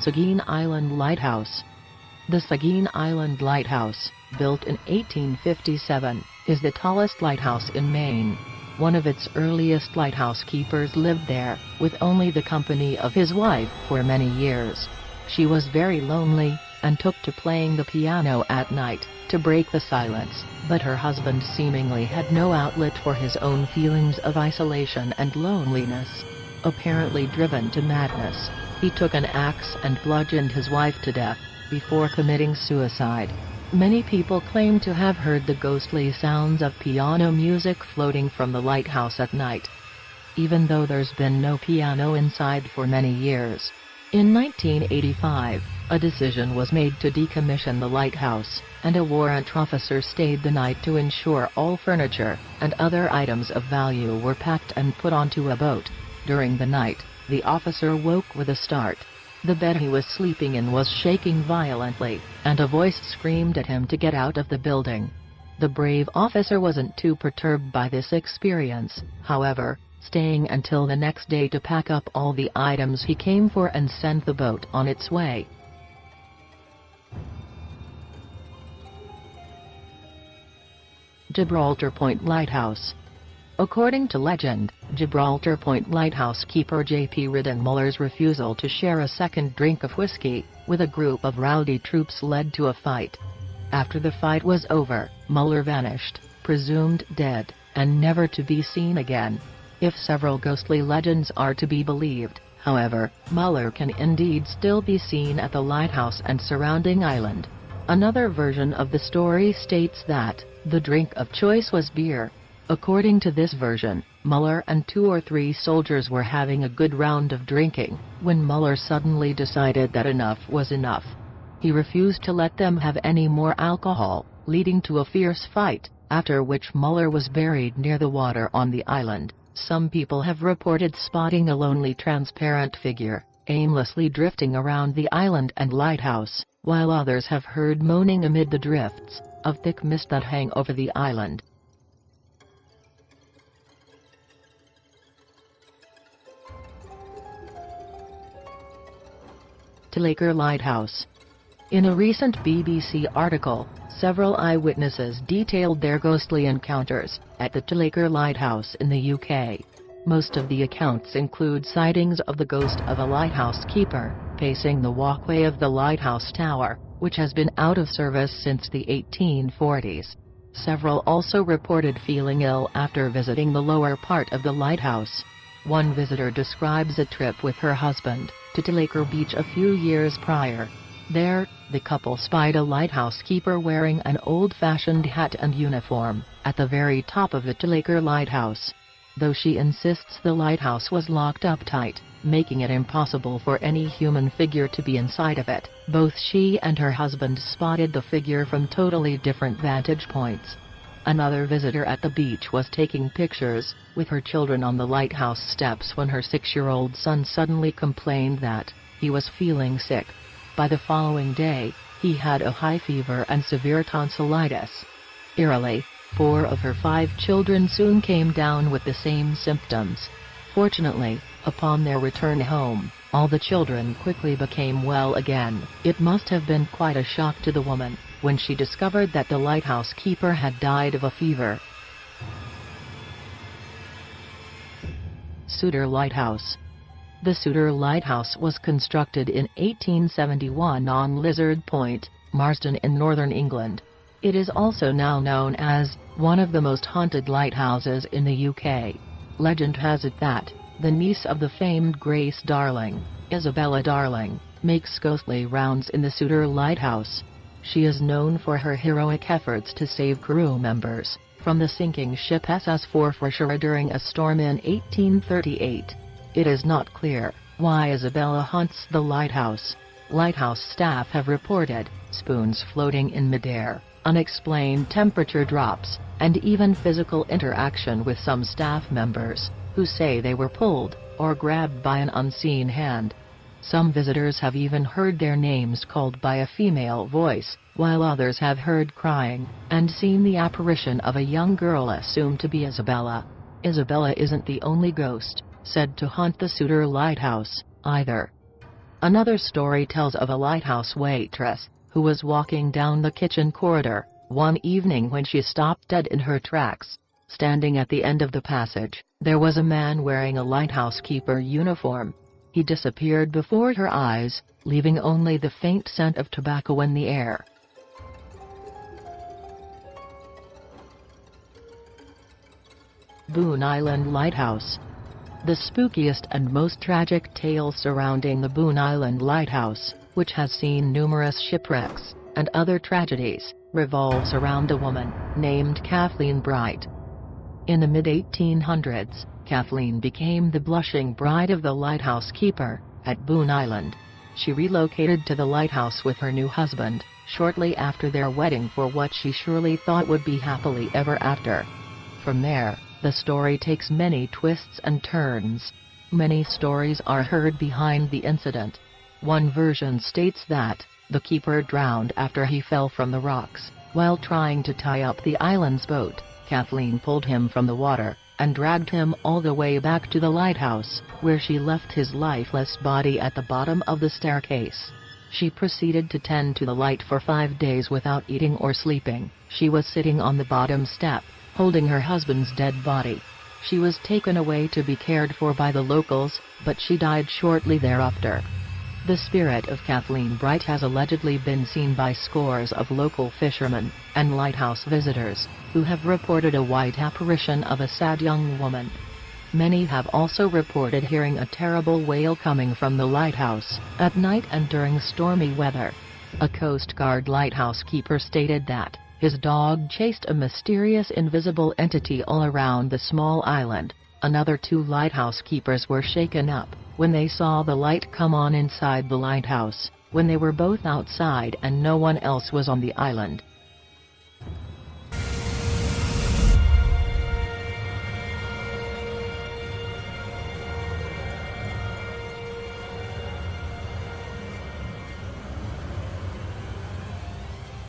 Seguin Island Lighthouse. The Seguin Island Lighthouse, built in 1857, is the tallest lighthouse in Maine. One of its earliest lighthouse keepers lived there, with only the company of his wife for many years. She was very lonely, and took to playing the piano at night, to break the silence, but her husband seemingly had no outlet for his own feelings of isolation and loneliness. Apparently driven to madness, he took an axe and bludgeoned his wife to death, before committing suicide. Many people claim to have heard the ghostly sounds of piano music floating from the lighthouse at night, even though there's been no piano inside for many years. In 1985, a decision was made to decommission the lighthouse, and a warrant officer stayed the night to ensure all furniture and other items of value were packed and put onto a boat. During the night, the officer woke with a start. The bed he was sleeping in was shaking violently, and a voice screamed at him to get out of the building. The brave officer wasn't too perturbed by this experience, however, staying until the next day to pack up all the items he came for and send the boat on its way. Gibraltar Point Lighthouse. According to legend, Gibraltar Point lighthouse keeper J.P. Muller's refusal to share a second drink of whiskey with a group of rowdy troops led to a fight. After the fight was over, Muller vanished, presumed dead, and never to be seen again. If several ghostly legends are to be believed, however, Muller can indeed still be seen at the lighthouse and surrounding island. Another version of the story states that the drink of choice was beer. According to this version, Muller and 2 or 3 soldiers were having a good round of drinking, when Muller suddenly decided that enough was enough. He refused to let them have any more alcohol, leading to a fierce fight, after which Muller was buried near the water on the island. Some people have reported spotting a lonely transparent figure, aimlessly drifting around the island and lighthouse, while others have heard moaning amid the drifts of thick mist that hang over the island. Tillacre Lighthouse. In a recent BBC article, several eyewitnesses detailed their ghostly encounters at the Tillacre Lighthouse in the UK. Most of the accounts include sightings of the ghost of a lighthouse keeper pacing the walkway of the lighthouse tower, which has been out of service since the 1840s. Several also reported feeling ill after visiting the lower part of the lighthouse. One visitor describes a trip with her husband to Tillacre Beach a few years prior. There, the couple spied a lighthouse keeper wearing an old-fashioned hat and uniform at the very top of the Tillacre Lighthouse. Though she insists the lighthouse was locked up tight, making it impossible for any human figure to be inside of it, both she and her husband spotted the figure from totally different vantage points. Another visitor at the beach was taking pictures with her children on the lighthouse steps when her 6-year-old son suddenly complained that he was feeling sick. By the following day, he had a high fever and severe tonsillitis. Eerily, 4 of her 5 children soon came down with the same symptoms. Fortunately, upon their return home, all the children quickly became well again. It must have been quite a shock to the woman when she discovered that the lighthouse keeper had died of a fever. Souter Lighthouse. The Souter Lighthouse was constructed in 1871 on Lizard Point, Marsden in northern England. It is also now known as one of the most haunted lighthouses in the UK. Legend has it that the niece of the famed Grace Darling, Isabella Darling, makes ghostly rounds in the Souter Lighthouse. She is known for her heroic efforts to save crew members from the sinking ship SS Forfarshire during a storm in 1838. It is not clear why Isabella haunts the lighthouse. Lighthouse staff have reported spoons floating in midair, unexplained temperature drops, and even physical interaction with some staff members, who say they were pulled or grabbed by an unseen hand. Some visitors have even heard their names called by a female voice, while others have heard crying, and seen the apparition of a young girl assumed to be Isabella. Isabella isn't the only ghost said to haunt the Souter Lighthouse, either. Another story tells of a lighthouse waitress who was walking down the kitchen corridor one evening when she stopped dead in her tracks. Standing at the end of the passage, there was a man wearing a lighthouse keeper uniform. He disappeared before her eyes, leaving only the faint scent of tobacco in the air. Boone Island Lighthouse. The spookiest and most tragic tale surrounding the Boone Island Lighthouse, which has seen numerous shipwrecks and other tragedies, revolves around a woman named Kathleen Bright. In the mid-1800s, Kathleen became the blushing bride of the lighthouse keeper at Boone Island. She relocated to the lighthouse with her new husband shortly after their wedding for what she surely thought would be happily ever after. From there, the story takes many twists and turns. Many stories are heard behind the incident. One version states that the keeper drowned after he fell from the rocks. While trying to tie up the island's boat, Kathleen pulled him from the water and dragged him all the way back to the lighthouse, where she left his lifeless body at the bottom of the staircase. She proceeded to tend to the light for 5 days without eating or sleeping. She was sitting on the bottom step, holding her husband's dead body. She was taken away to be cared for by the locals, but she died shortly thereafter. The spirit of Kathleen Bright has allegedly been seen by scores of local fishermen and lighthouse visitors, who have reported a white apparition of a sad young woman. Many have also reported hearing a terrible wail coming from the lighthouse at night and during stormy weather. A Coast Guard lighthouse keeper stated that his dog chased a mysterious invisible entity all around the small island. Another 2 lighthouse keepers were shaken up when they saw the light come on inside the lighthouse, when they were both outside and no one else was on the island.